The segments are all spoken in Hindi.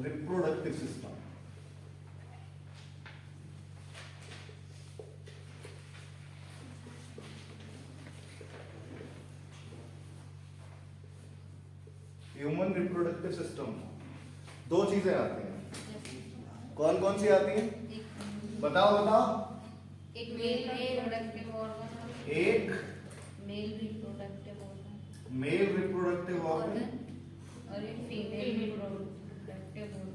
Reproductive system. Human reproductive system, दो चीजें आती हैं। कौन कौन सी आती हैं? बताओ बताओ। एक मेल रिप्रोडक्टिव ऑर्गन, एक male reproductive organ, male reproductive organ और एक female reproductive organ.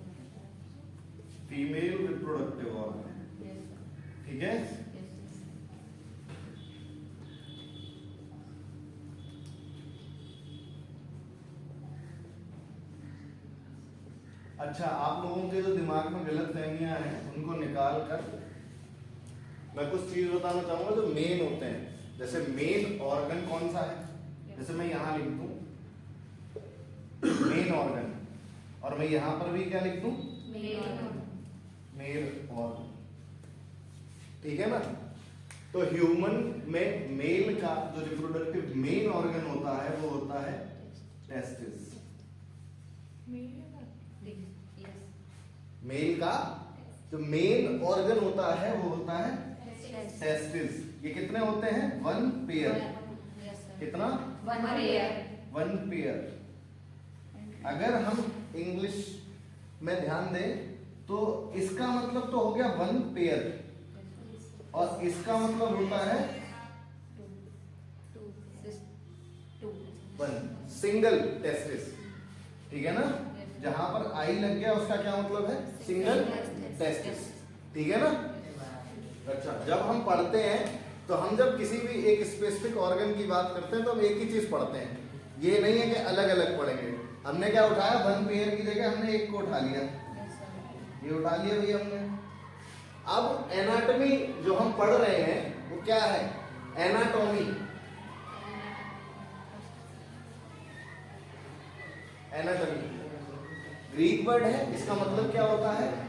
Female reproductive organ, ठीक है। अच्छा, आप लोगों के जो दिमाग में गलत फहमियां हैं उनको निकाल कर मैं कुछ चीज बताना चाहूंगा जो मेन होते हैं। जैसे मेन ऑर्गन कौन सा है, जैसे मैं यहां लिख दूं मेन ऑर्गन, और मैं यहां पर भी क्या लिख दूं, मेल ऑर्गन, ठीक है ना। तो ह्यूमन में मेल का जो रिप्रोडक्टिव मेन ऑर्गन होता है वो होता है टेस्टिस। मेल का जो मेन ऑर्गन होता है वो होता है टेस्टिस। ये कितने होते हैं? 1 पेयर। कितना? 1 पेयर। अगर हम इंग्लिश में ध्यान दें तो इसका मतलब तो हो गया 1 पेयर, और इसका मतलब होता है 1 सिंगल टेस्टिस, ठीक है ना। जहां पर आई लग गया उसका क्या मतलब है? सिंगल टेस्टिस, ठीक है ना। अच्छा, जब हम पढ़ते हैं तो हम जब किसी भी एक स्पेसिफिक ऑर्गन की बात करते हैं तो हम एक ही चीज पढ़ते हैं। ये नहीं है कि अलग अलग पढ़ेंगे। हमने क्या उठाया? 1 पेयर की जगह हमने एक को उठा लिया, ये उठा लिया भैया हमने। अब एनाटॉमी जो हम पढ़ रहे हैं वो क्या है? एनाटॉमी। एनाटॉमी ग्रीक वर्ड है, इसका मतलब क्या होता है?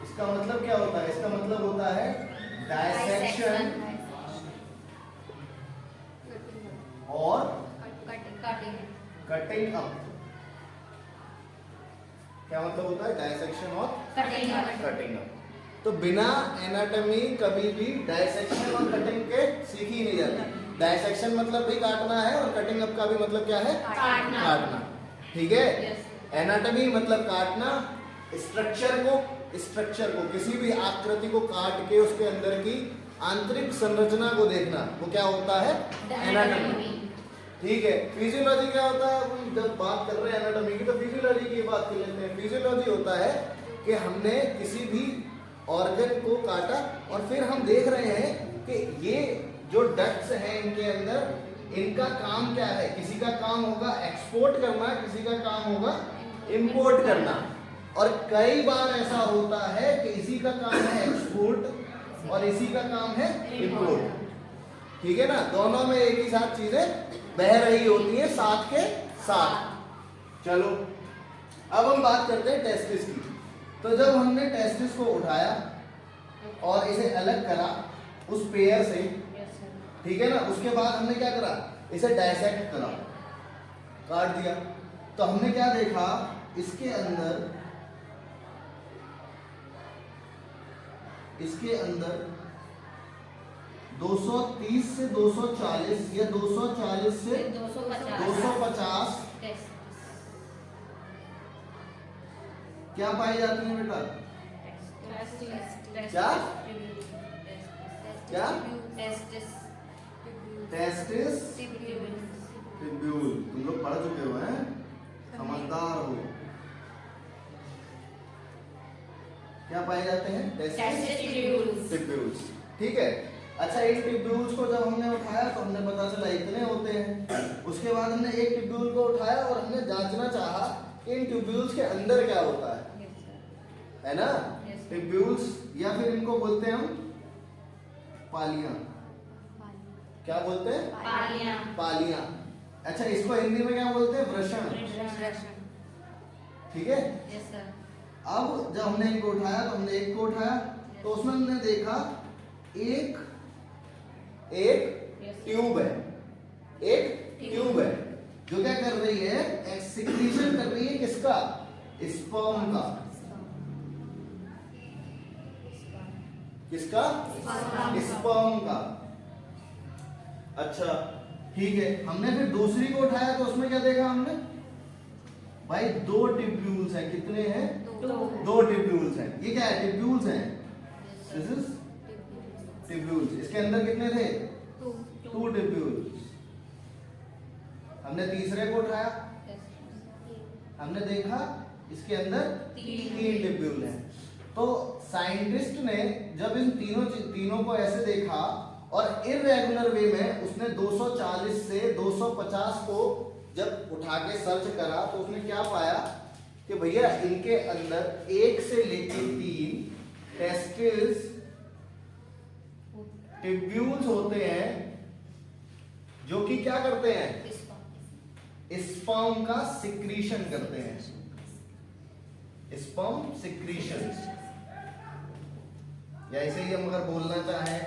इसका मतलब क्या होता है? इसका मतलब होता है डायसेक्शन और कटिंग अप। क्या मतलब होता है? डायसेक्शन और कटिंग अप। तो बिना एनाटॉमी कभी भी डायसेक्शन और कटिंग के सीखी ही नहीं जाती। डायसेक्शन मतलब भी काटना है और कटिंग अप का भी मतलब क्या है? काटना, ठीक है। एनाटॉमी मतलब काटना, स्ट्रक्चर को किसी भी आकृति को काट के उसके अंदर की आंतरिक संरचना को देखना, वो क्या होता है? एनाटॉमी, ठीक है। फिजियोलॉजी क्या होता है? हम जब बात कर रहे हैं एनाटॉमी की तो फिजियोलॉजी की बात कर लेते हैं। फिजियोलॉजी होता है कि हमने किसी भी ऑर्गन को काटा और फिर हम देख रहे हैं कि ये जो डक्ट्स हैं इनके अंदर, इनका काम क्या है। किसी का काम होगा एक्सपोर्ट करना, किसी का काम होगा इंपोर्ट करना, और कई बार ऐसा होता है कि इसी का काम है एक्सपोर्ट और इसी का काम है इंपोर्ट, ठीक है ना। दोनों में एक ही साथ चीजें बह रही होती है साथ के साथ। चलो अब हम बात करते हैं टेस्टिस की। तो जब हमने टेस्टिस को उठाया और इसे अलग करा उस पेयर से, ठीक है ना, उसके बाद हमने क्या करा? इसे डायसेक्ट करा, काट दिया। तो हमने क्या देखा? इसके अंदर 230 से 240 या 240 से 250 क्या पाई जाती है बेटा? क्या क्या? Testis tubule. तुम लोग पढ़ चुके हो, हैं, समझदार हो। क्या पाए जाते हैं? टेस्टिस ट्यूब्यूल्स, ठीक है। अच्छा, इन ट्यूब्यूल्स को जब हमने उठाया तो हमने पता चला इतने होते हैं। उसके बाद हमने एक ट्यूब्यूल को उठाया और हमने जांचना चाहा कि इन ट्यूब्यूल्स के अंदर क्या होता है ना। ट्यूब्यूल्स या फिर इनको बोलते हैं हम पालियां। क्या बोलते हैं? पालियां। अच्छा, इसको हिंदी में क्या बोलते हैं? वृषण, ठीक है। अब जब हमने इनको उठाया तो हमने एक को उठाया तो उसमें हमने देखा एक ट्यूब है, जो क्या कर रही है, सिक्रीशन कर रही है किसका, स्पर्म का। किसका, स्पर्म का। अच्छा ठीक है, हमने फिर दूसरी को उठाया तो उसमें क्या देखा हमने भाई, 2 टिब्यूल्स हैं। कितने हैं, 2 टिब्यूल्स हैं। ये क्या है, टिब्यूल्स हैं, दिस इज टिब्यूल्स। इसके अंदर कितने थे, 2 टिब्यूल्स। हमने तीसरे को उठाया, हमने देखा इसके अंदर 3 टिब्यूल हैं। तो साइंटिस्ट ने जब इन तीनों को ऐसे देखा और इररेगुलर वे में उसने 240 से 250 को जब उठा के सर्च करा तो उसने क्या पाया कि भैया इनके अंदर 1 से लेकर 3 टेस्टिस टिब्यूल्स होते हैं जो कि क्या करते हैं, स्पर्म का सिक्रीशन करते हैं, स्पर्म सिक्रीशन। या ऐसे ही हम अगर बोलना चाहें,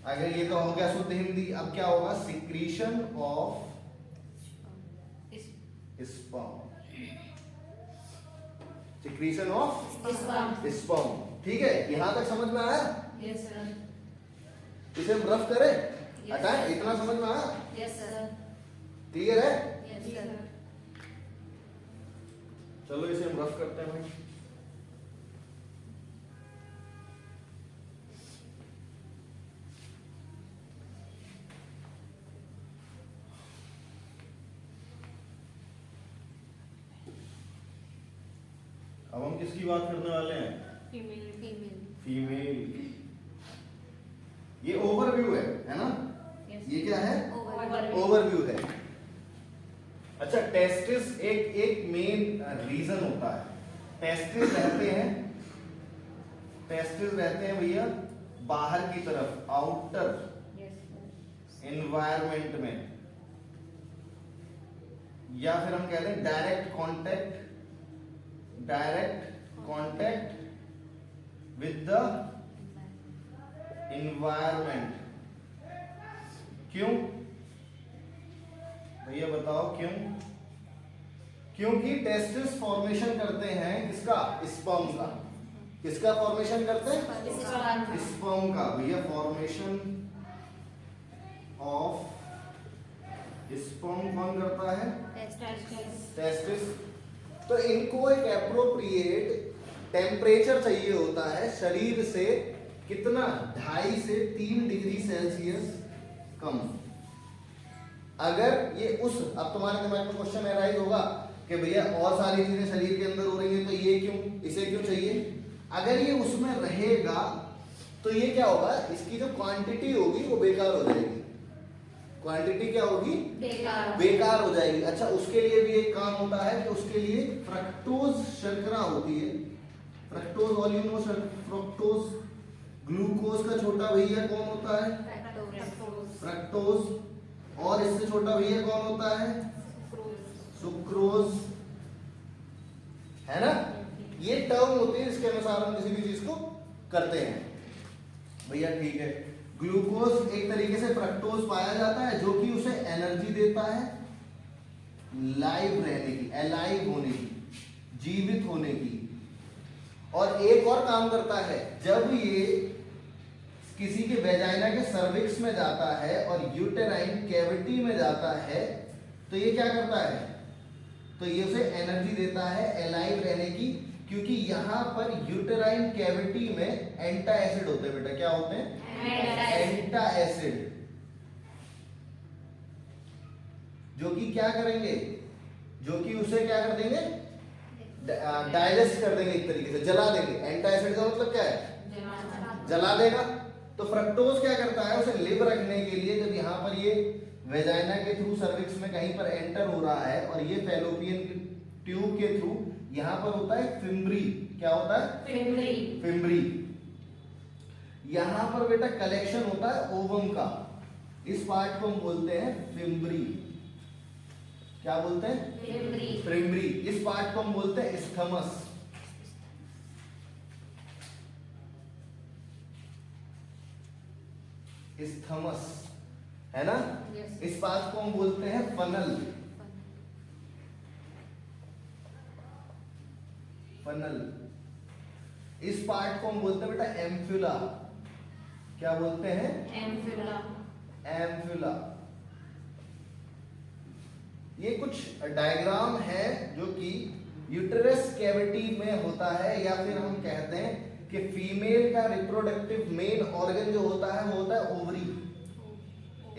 अगर ये तो हो गया शुद्ध हिंदी, अब क्या होगा, secretion of sperm, secretion of sperm. ठीक है, यहां तक समझ में आया? Yes sir. इसे हम रफ करें, हटाएं, इतना समझ में आया? Yes sir. क्लियर है? Yes sir. चलो इसे हम रफ करते हैं भाई। अब हम किसकी बात करने वाले हैं, फीमेल। ये ओवरव्यू है ना? ये क्या है, ओवरव्यू है। अच्छा, टेस्टिस एक मेन रीजन होता है। टेस्टिस रहते हैं भैया बाहर की तरफ, आउटर एनवायरमेंट में, या फिर हम कह दें direct contact with the environment. क्यों भैया बताओ क्यों? क्योंकि टेस्टिस फॉर्मेशन करते हैं किसका, स्पर्म का। किसका फॉर्मेशन करते हैं, स्पर्म का। भैया फॉर्मेशन ऑफ स्पर्म कौन करता है, टेस्टिस। तो इनको एक एप्रोप्रिएट टेम्परेचर चाहिए होता है शरीर से, कितना, 2.5 से 3 डिग्री सेल्सियस कम। अगर ये उस, अब तुम्हारे दिमाग में क्वेश्चन एराइज होगा कि भैया और सारी चीजें शरीर के अंदर हो रही हैं तो ये क्यों, इसे क्यों चाहिए? अगर ये उसमें रहेगा तो ये क्या होगा, इसकी जो क्वांटिटी होगी वो बेकार हो जाएगी। क्वांटिटी क्या होगी, बेकार हो जाएगी। अच्छा, उसके लिए भी एक काम होता है कि उसके लिए फ्रक्टोज शर्करा होती है। फ्रक्टोज ऑलिनो फ्रक्टोज, ग्लूकोज का छोटा भैया कौन होता है, फ्रक्टोज। और इससे छोटा भैया कौन होता है, सुक्रोज, है ना? ये टर्म होती है, इसके अनुसार हम किसी भी चीज को करते हैं भैया। ठीक है, ग्लूकोज एक तरीके से फ्रक्टोज पाया जाता है जो कि उसे एनर्जी देता है लाइव रहने की, अलाइव होने की, जीवित होने की। और एक और काम करता है, जब ये किसी के वेजाइना के सर्विक्स में जाता है और यूटेराइन कैविटी में जाता है तो ये क्या करता है, तो ये उसे एनर्जी देता है अलाइव रहने की। क्योंकि यहां पर यूटेराइन कैविटी में एंटा एसिड होते हैं बेटा। क्या होते हैं, एंटा एसिड, जो कि क्या करेंगे, जो कि उसे क्या कर देंगे, डाइजेस्ट कर देंगे, एक तरीके से जला देंगे। एंटा एसिड का मतलब क्या है, जला देगा। तो फ्रक्टोज क्या करता है, उसे लिव रखने के लिए, जब यहाँ पर ये वेजाइना के थ्रू सर्विक्स में कहीं पर एंटर हो रहा है और ये फैलोपियन ट्यूब के थ्रू यहाँ पर होता है फिम्ब्री। क्या होता है, फिम्ब्री। यहाँ पर बेटा कलेक्शन होता है ओवम का, इस पार्ट को हम बोलते हैं फिम्ब्री। क्या बोलते हैं, फिम्ब्री। इस पार्ट को हम बोलते हैं स्थमस। स्थमस, है ना? इस पार्ट को हम बोलते हैं फनल। फनल। इस पार्ट को हम बोलते हैं बेटा एम्फुला। क्या बोलते हैं? एम्फिला। एम्फुला। ये कुछ डायग्राम है जो कि यूटेरस कैविटी में होता है, या फिर हम कहते हैं कि फीमेल का रिप्रोडक्टिव मेन ऑर्गन जो होता है वो होता है ओवरी।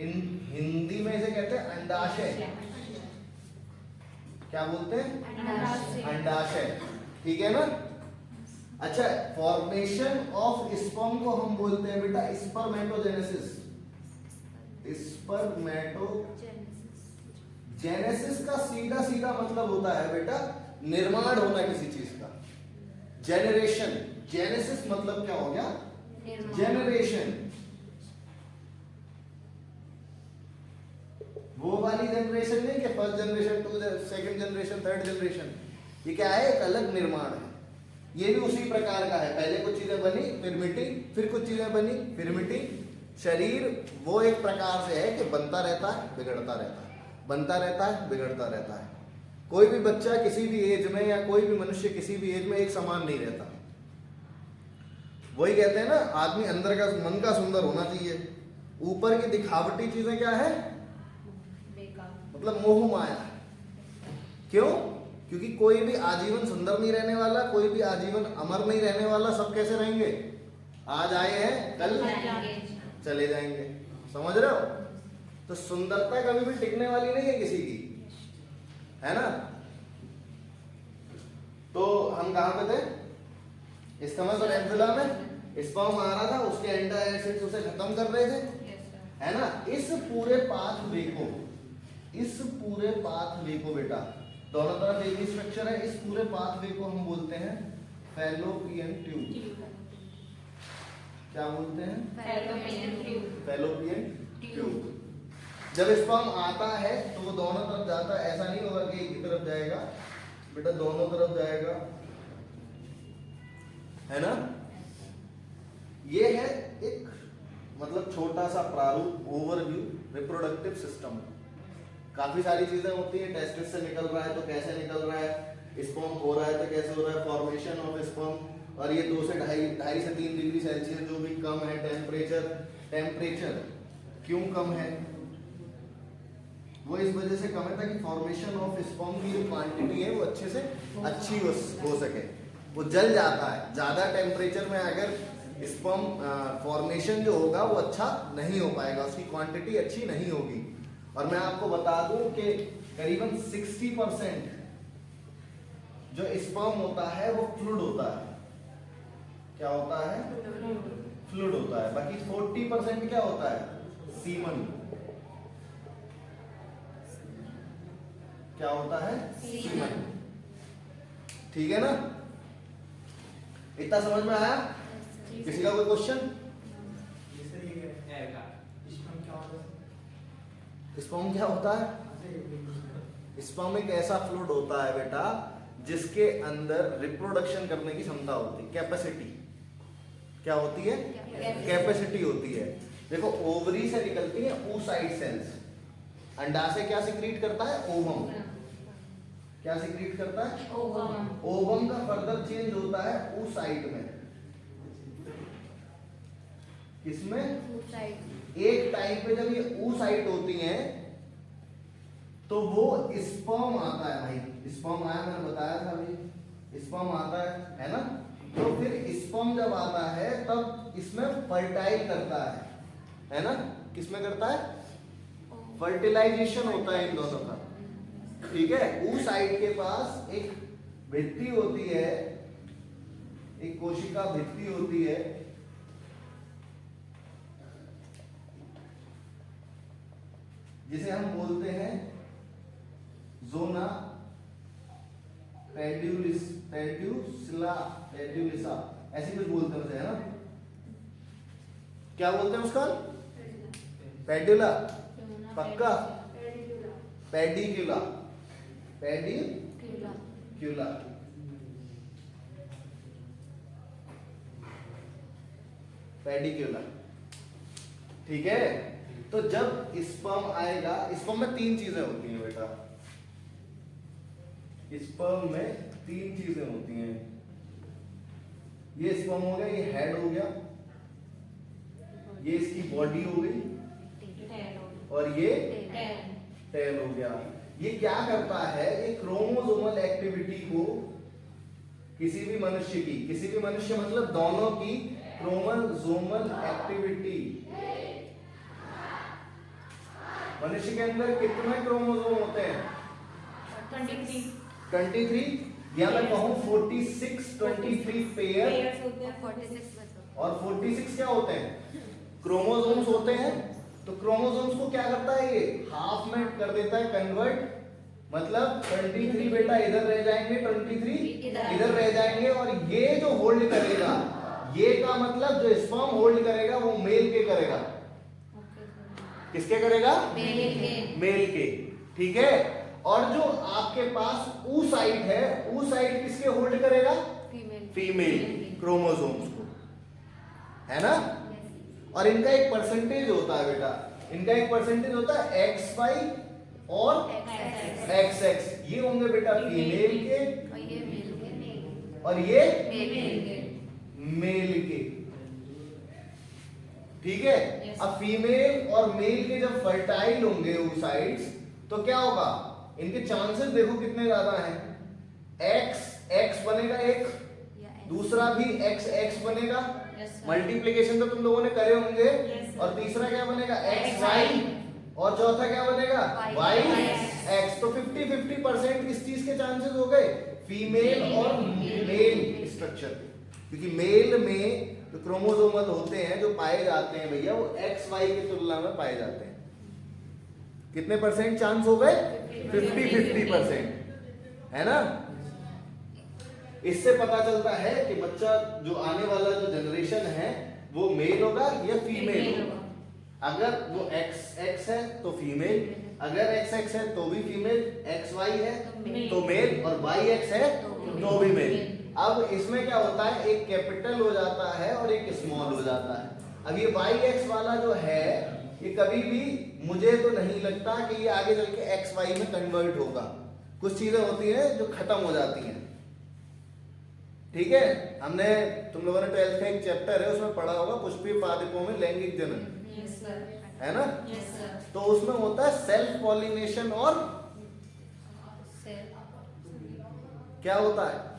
इन हिंदी में इसे कहते हैं अंडाशय। क्या बोलते हैं? अंडाशय। अंडाशय। ठीक है ना? अच्छा, फॉर्मेशन ऑफ स्पर्म को हम बोलते हैं बेटा स्पर्मेटोजेनेसिस। जेनेसिस का सीधा सीधा मतलब होता है बेटा निर्माण होना किसी चीज का। जेनरेशन, जेनेसिस मतलब क्या हो गया? जेनरेशन। वो वाली जनरेशन नहीं कि first generation, to second generation, third generation. ये क्या है? एक अलग निर्माण है। ये भी उसी प्रकार का है। पहले कुछ चीजें बनी, फिर मिटी, फिर कुछ चीजें बनी, फिर मिटी। शरीर वो एक प्रकार से है कि बनता रहता है, बिगड़ता रहता है, बनता रहता है, बिगड़ता रहता है। कोई भी बच्चा किसी भी एज में या कोई भी मनुष्य किसी भी एज में एक समान नहीं रहता। वही कहते हैं ना, आदमी अंदर का मन का सुंदर होना चाहिए। ऊपर की दिखावटी चीजें क्या है? मतलब मोह माया। क्यों? क्योंकि कोई भी आजीवन सुंदर नहीं रहने वाला, कोई भी आजीवन अमर नहीं रहने वाला। सब कैसे रहेंगे? आज आए हैं, कल चले जाएंगे। समझ रहे हो? तो सुंदरता कभी भी टिकने वाली नहीं है किसी की, है ना? तो हम कहां पे थे? स्टमक और एम्फिला में स्पर्म आ रहा था, उसके एंटा एसिड्स उसे खत्म कर रहे थे, है ना? इस पूरे पाथवे को बेटा, दोनों तरफ एक ही स्ट्रक्चर है। इस पूरे पाथवे को हम बोलते हैं फैलोपियन ट्यूब। क्या बोलते हैं? Fallopian tube. जब स्पर्म आता है तो वो दोनों तरफ जाता है। ऐसा नहीं होगा कि एक ही तरफ जाएगा बेटा, दोनों तरफ जाएगा, है ना? ये है एक मतलब छोटा सा प्रारूप, ओवरव्यू रिप्रोडक्टिव सिस्टम। काफी सारी चीजें होती है। टेस्टिस से निकल रहा है तो कैसे निकल रहा है, स्पर्म हो रहा है तो कैसे हो रहा है, फॉर्मेशन ऑफ स्पर्म। और ये 2 से 2.5 से 3 डिग्री सेल्सियस जो भी कम है टेम्परेचर क्यों कम है? वो इस वजह से कम है ताकि फॉर्मेशन ऑफ स्पर्म की जो क्वांटिटी है वो अच्छे से अच्छी हो सके। वो जल जाता है ज्यादा टेम्परेचर में। अगर स्पर्म फॉर्मेशन जो होगा वो अच्छा नहीं हो पाएगा, उसकी क्वांटिटी अच्छी नहीं होगी। और मैं आपको बता दूं कि करीबन 60% जो स्पर्म होता है वो फ्लूइड होता है। क्या होता है? फ्लूइड होता है। बाकी 40% क्या होता है? सीमन। क्या होता है? सीमन। ठीक है ना? इतना समझ में आया? किसी का कोई क्वेश्चन? स्पर्म क्या होता है? स्पर्म एक ऐसा फ्लूइड होता है बेटा जिसके अंदर रिप्रोडक्शन करने की क्षमता होती है, कैपेसिटी। क्या होती है? कैपेसिटी होती है। देखो, ओवरी से निकलती है oocyte सेल्स। अंडाशय क्या सिक्रीट करता है? ओवम। क्या सिक्रीट करता है? ओवम का फर्दर चेंज होता है oocyte में। किसमें? एक टाइम पे जब ये oocyte होती हैं तो वो स्पर्म आता है। भाई स्पर्म आया, मैंने बताया था अभी, स्पर्म आता है ना? तो फिर स्पर्म जब आता है तब इसमें फर्टाइल करता है ना? किसमें करता है? फर्टिलाइजेशन होता है इन दोनों का। ठीक है? oocyte के पास एक भित्ति होती है, एक कोशिका भित्ति होती है, जिसे हम बोलते हैं जोना पेड्यूलिसा, ऐसे कुछ बोलते हैं उसे, है ना? क्या बोलते हैं उसका? पेड्यूला? पक्का? पेडिक्यूला। पेडिक्यूला। ठीक है? तो जब स्पर्म आएगा, स्पर्म में 3 चीजें होती हैं बेटा। स्पर्म में 3 चीजें होती हैं। ये स्पर्म हो गया, ये हेड हो गया, ये इसकी बॉडी हो गई, और ये टेल हो गया। ये क्या करता है, ये क्रोमोसोमल एक्टिविटी को किसी भी मनुष्य की, किसी भी मनुष्य मतलब दोनों की क्रोमोसोमल एक्टिविटी, मनुष्य के अंदर कितने क्रोमोसोम होते हैं? 23, या मैं कहूं 46, 23 पेयर और 46 क्या होते हैं? क्रोमोसोम्स होते हैं। तो क्रोमोसोम्स को क्या करता है, ये हाफ में कर देता है कन्वर्ट, मतलब 23 बेटा इधर रह जाएंगे, 23 इधर रह जाएंगे, और ये जो होल्ड करेगा, ये का मतलब जो स्पर्म होल्ड करेगा वो मेल के करेगा। किसके करेगा? मेल के। ठीक है। और जो आपके पास ऊ साइड है, ऊ साइड किसके होल्ड करेगा? फीमेल क्रोमोसोम्स को, है ना। और इनका एक परसेंटेज होता है बेटा, इनका एक परसेंटेज होता है XY और XX। ये होंगे बेटा फीमेल के और ये मेल के। ठीक है। अब फीमेल और मेल के जब फर्टाइल होंगे oocytes, तो क्या होगा, इनके चांसेस देखो कितने ज्यादा हैं। X बनेगा एक, दूसरा भी XX बनेगा, मल्टीप्लीकेशन तो तुम लोगों ने करे होंगे, और तीसरा क्या बनेगा? XY, और चौथा क्या बनेगा? YX। तो 50-50% किस चीज के चांसेस हो गए? फीमेल और मेल स्ट्रक्चर, क्योंकि मेल में जो क्रोमोसोमल होते हैं जो पाए जाते हैं भैया, वो XY की तुलना में पाए जाते हैं। कितने परसेंट चांस हो गए? 50-50%, है ना। इससे पता चलता है कि बच्चा जो आने वाला जो जनरेशन है वो मेल होगा या फीमेल होगा। अगर वो XX है तो फीमेल, अगर XX है तो भी फीमेल, XY है तो मेल, और YX है तो भी मेल। अब इसमें क्या होता है, एक कैपिटल हो जाता है और एक स्मॉल हो जाता है। अब ये YX वाला जो है, ये कभी भी मुझे तो नहीं लगता कि ये आगे चल के XY में कन्वर्ट होगा। कुछ चीजें होती हैं जो खत्म हो जाती हैं। ठीक है। हमने, तुम लोगों ने 12th का एक चैप्टर है उसमें पढ़ा होगा, पुष्पीय पादपों में लैंगिक जनन, है ना। तो उसमें होता है सेल्फ पॉलिनेशन, और क्या होता है,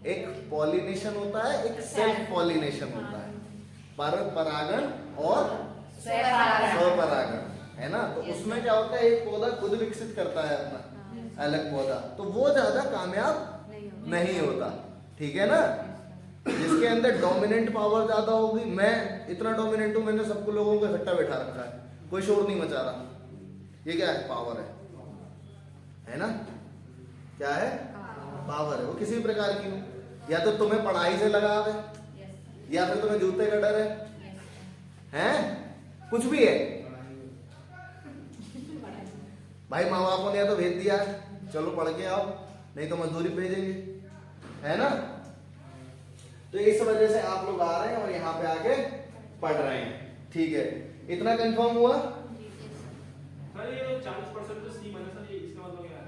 एक पॉलिनेशन होता है, एक सेल्फ पॉलिनेशन होता है, परागण और स्वपरागण, है ना। तो उसमें क्या होता है, एक पौधा खुद विकसित करता है अपना अलग पौधा, तो वो ज्यादा कामयाब नहीं होता। ठीक है ना। जिसके अंदर डोमिनेंट पावर ज्यादा होगी, मैं इतना डोमिनेंट हूं, मैंने सबको लोगों को इकट्ठा बैठा रखा है, कोई शोर नहीं मचा रहा, ये क्या है? पावर है ना। क्या है? पावर है। वो किसी प्रकार की हो, या तो तुम्हें पढ़ाई से लगाव है, या फिर तुम्हें जूते का डर है, कुछ भी है। भाई माँ बापों ने या तो भेज दिया, चलो पढ़ के आओ, नहीं तो मजदूरी भेजेंगे, है ना। तो इस वजह से आप लोग आ रहे हैं और यहाँ पे आके पढ़ रहे हैं। ठीक है, इतना कंफर्म हुआ। सर ये 40% तो सीमन है सर, ये इसका मतलब क्या है?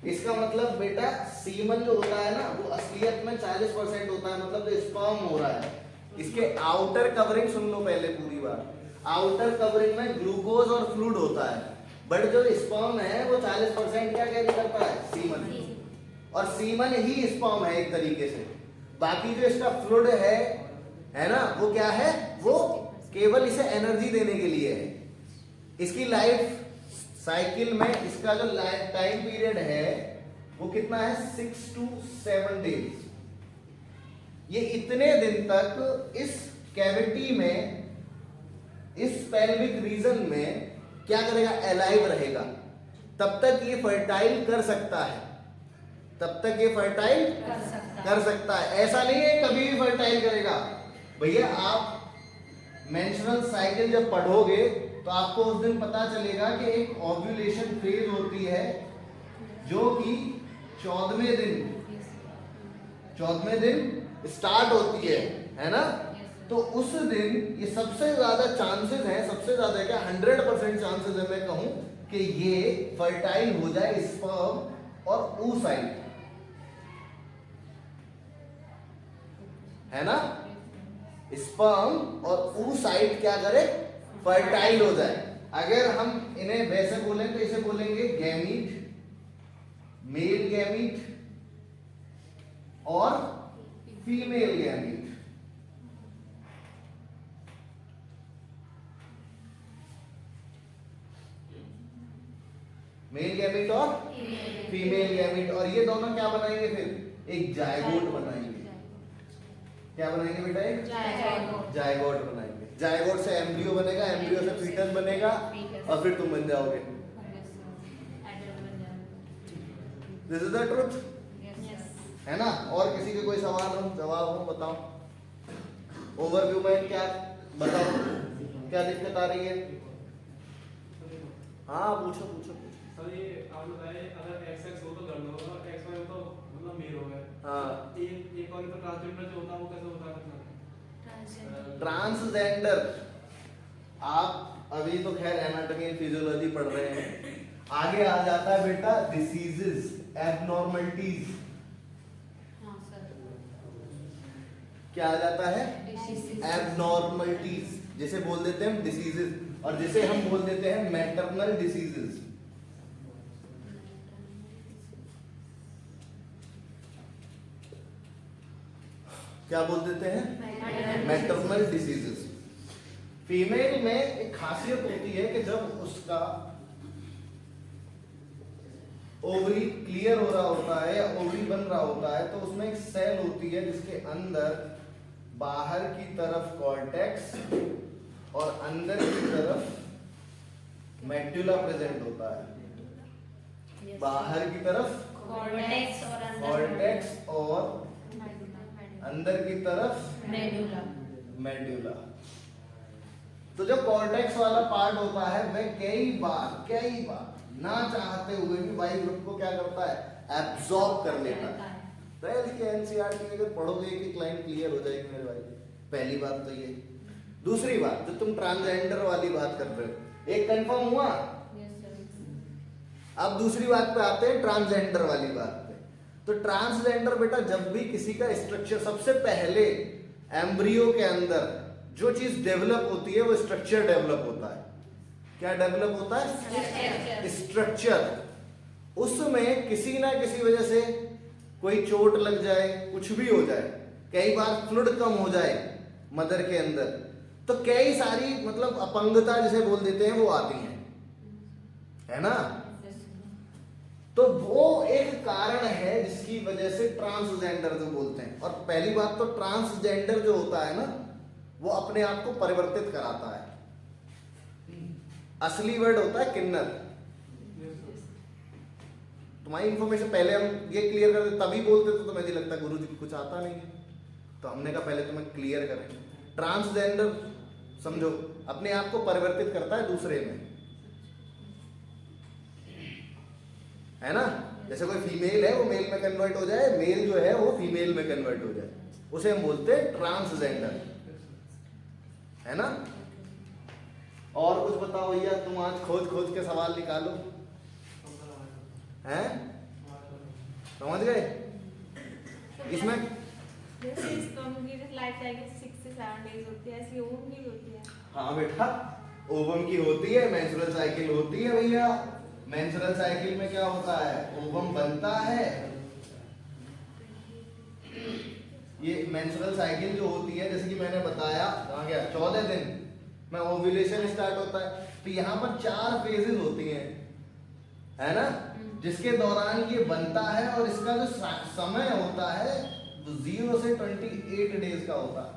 इसका मतलब बेटा सीमन जो होता है ना, वो असलियत में 40% होता है, मतलब जो स्पर्म हो रहा है, इसके आउटर कवरिंग सुन लो पहले पूरी बात। आउटर कवरिंग में ग्लूकोज और फ्लूइड होता है, बट जो स्पर्म है वो 40% क्या कैरी करता है? सीमन। और सीमन ही स्पर्म है एक तरीके से। बाकी जो इसका फ्लूइड है ना, वो क्या है? वो केवल इसे एनर्जी देने के लिए है। इसकी लाइफ साइकिल में इसका जो लाइफ टाइम पीरियड है वो कितना है? 6 to 7 डेज। ये इतने दिन तक इस कैविटी में, इस पेल्विक रीजन में क्या करेगा? अलाइव रहेगा। तब तक ये फर्टाइल कर सकता है, तब तक ये फर्टाइल कर सकता है। ऐसा नहीं है कभी भी फर्टाइल करेगा। भैया आप मेंस्ट्रुअल साइकिल जब पढ़ोगे तो आपको उस दिन पता चलेगा कि एक ओव्यूलेशन फेज होती है जो कि 14वें दिन स्टार्ट होती है ना। तो उस दिन ये सबसे ज्यादा चांसेस है, सबसे ज्यादा क्या 100% चांसेस है मैं कहूं कि ये फर्टाइल हो जाए स्पर्म और oocyte। है ना, स्पर्म और oocyte क्या करे, फर्टाइल हो जाए। अगर हम इन्हें वैसे बोलें तो इसे बोलेंगे गैमीट, मेल गैमीट और फीमेल गैमीट। मेल गैमीट और फीमेल गैमीट, और ये दोनों क्या बनाएंगे फिर, एक जायगोट बनाएंगे। क्या बनाएंगे बेटा, एक जायगोट बनाएंगे। जायगोट से एम्ब्रियो बनेगा, एम्ब्रियो से फीटस बनेगा और फिर तुम बन जाओगे। दिस इज द ट्रुथ, है ना। और किसी के कोई सवाल हो, जवाब हो, बताओ। ओवरव्यू में क्या बताओ, क्या दिक्कत आ रही है? हाँ पूछो पूछो पूछो। सर ये आप बताए अगर XX हो तो गर्ल होगा, XY हो तो मतलब मेल होगा। हाँ, एक और तो ट्रांसजेंडर जो होता है वो कैसे होता है? ट्रांसजेंडर, आप अभी तो खैर एनाटॉमी एंड फिजियोलॉजी पढ़ रहे हैं, आगे आ जाता है बेटा डिसीजेस, एबनॉर्मलिटीज। क्या आ जाता है, एबनॉर्मलिटीज, जिसे बोल देते हैं हम डिसीजेस, और जिसे हम बोल देते हैं मैटरनल डिसीजेस। क्या बोल देते हैं, मैटरनल डिसीजेस। फीमेल में एक खासियत होती है कि जब उसका ओवरी क्लियर हो रहा होता है या ओवरी बन रहा होता है, तो उसमें एक सेल होती है जिसके अंदर बाहर की तरफ कॉर्टेक्स और अंदर की तरफ मेडुला प्रेजेंट होता है। बाहर की तरफ कॉर्टेक्स और अंदर की तरफ मेडुला। तो जो कॉर्टेक्स वाला पार्ट होता है वह कई बार ना चाहते हुए भी वाई ग्रुप को क्या करता है, एब्जॉर्ब कर लेता है। तो इसकी एनसीईआरटी अगर पढ़ोगे कि लाइन क्लियर हो जाएगी मेरे भाई। पहली बात तो ये। दूसरी बात, जो तुम ट्रांसजेंडर वाली बात कर रहे हो, एक कंफर्म हुआ। अब दूसरी बात पे आते हैं, ट्रांसजेंडर वाली बात पे। तो ट्रांसजेंडर बेटा जब भी किसी का स्ट्रक्चर, सबसे पहले एम्ब्रियो के अंदर जो चीज डेवलप होती है वो स्ट्रक्चर डेवलप होता है। क्या डेवलप होता है, स्ट्रक्चर। उसमें किसी ना किसी वजह से कोई चोट लग जाए, कुछ भी हो जाए, कई बार फ्लूइड कम हो जाए मदर के अंदर, तो कई सारी मतलब अपंगता जिसे बोल देते हैं वो आती है ना। तो वो एक कारण है जिसकी वजह से ट्रांसजेंडर जो बोलते हैं। और पहली बात तो ट्रांसजेंडर जो होता है ना, वो अपने आप को परिवर्तित कराता है। असली वर्ड होता है किन्नर। तुम्हारी इंफॉर्मेशन पहले हम ये क्लियर करते, तभी बोलते तो मुझे लगता है गुरु जी को कुछ आता नहीं है, तो हमने कहा पहले तुम्हें क्लियर करें। ट्रांसजेंडर समझो, अपने आप को परिवर्तित करता है दूसरे में, है ना। जैसे कोई फीमेल है वो मेल में कन्वर्ट हो जाए, मेल जो है वो फीमेल में कन्वर्ट हो जाए, उसे हम बोलते हैं ट्रांसजेंडर, है ना। और कुछ बताओ भैया, तुम आज खोज के सवाल निकालो, हैं, समझ गए इसमें। लाइफ साइकिल 6 से 7 डेज होती है, ऐसी ओवम की होती है। हाँ बेटा, ओवम की होती है, मेंस्ट्रुअल साइकिल होती है भैया। मेंस्ट्रुअल साइकिल में क्या होता है, ओवम बनता है। ये मेंस्ट्रुअल साइकिल जो होती है, जैसे कि मैंने बताया, कहाँ गया, 14 दिन में ओव्यूलेशन स्टार्ट होता है। तो यहाँ पर 4 फेजेस होती हैं, है ना, जिसके दौरान ये बनता है। और इसका जो समय होता है 0 से 28 डेज का होता है।